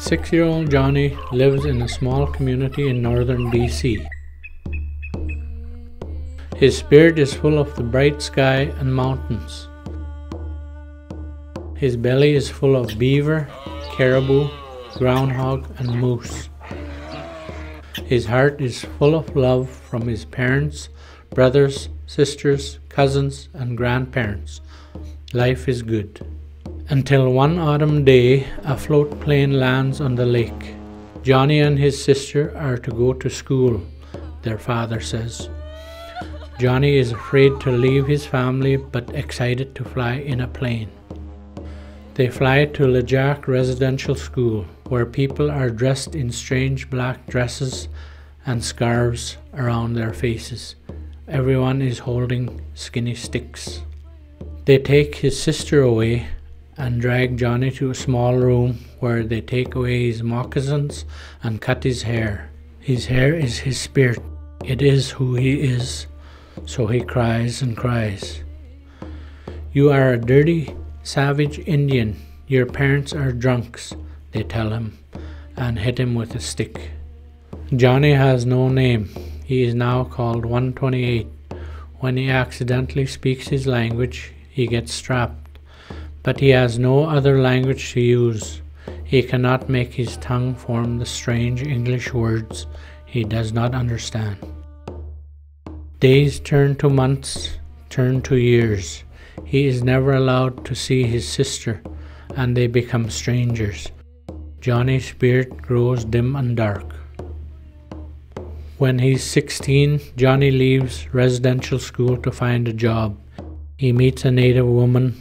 6-year-old Johnny lives in a small community in northern BC. His spirit is full of the bright sky and mountains. His belly is full of beaver, caribou, groundhog, and moose. His heart is full of love from his parents, brothers, sisters, cousins, and grandparents. Life is good. Until one autumn day, a float plane lands on the lake. Johnny and his sister are to go to school, their father says. Johnny is afraid to leave his family but excited to fly in a plane. They fly to Lejac Residential School, where people are dressed in strange black dresses and scarves around their faces. Everyone is holding skinny sticks. They take his sister away and drag Johnny to a small room where they take away his moccasins and cut his hair. His hair is his spirit. It is who he is. So he cries and cries. "You are a dirty, savage Indian. Your parents are drunks," they tell him, and hit him with a stick. Johnny has no name. He is now called 128. When he accidentally speaks his language, he gets strapped. But he has no other language to use. He cannot make his tongue form the strange English words he does not understand. Days turn to months, turn to years. He is never allowed to see his sister, and they become strangers. Johnny's spirit grows dim and dark. When he's 16, Johnny leaves residential school to find a job. He meets a native woman,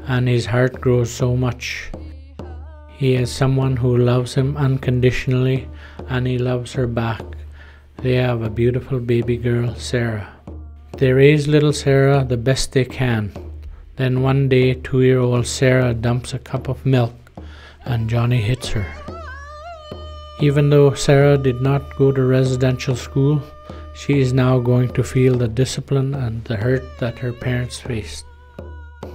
and his heart grows so much. He has someone who loves him unconditionally, and he loves her back. They have a beautiful baby girl, Sarah. They raise little Sarah the best they can. Then one day, 2-year-old Sarah dumps a cup of milk, and Johnny hits her. Even though Sarah did not go to residential school, she is now going to feel the discipline and the hurt that her parents faced.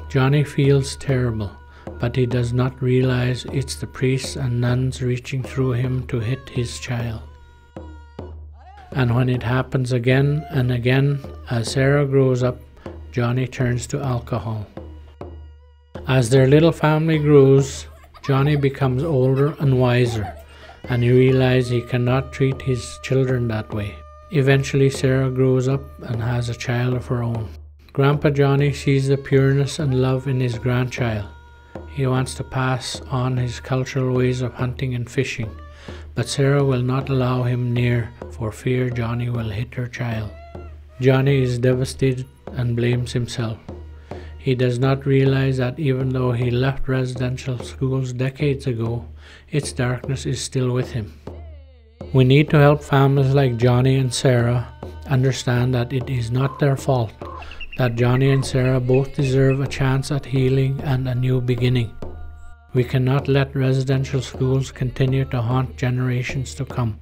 Johnny feels terrible, but he does not realize it's the priests and nuns reaching through him to hit his child. And when it happens again and again, as Sarah grows up, Johnny turns to alcohol. As their little family grows, Johnny becomes older and wiser, and he realizes he cannot treat his children that way. Eventually, Sarah grows up and has a child of her own. Grandpa Johnny sees the pureness and love in his grandchild. He wants to pass on his cultural ways of hunting and fishing, but Sarah will not allow him near for fear Johnny will hit her child. Johnny is devastated and blames himself. He does not realize that even though he left residential schools decades ago, its darkness is still with him. We need to help families like Johnny and Sarah understand that it is not their fault, that Johnny and Sarah both deserve a chance at healing and a new beginning. We cannot let residential schools continue to haunt generations to come.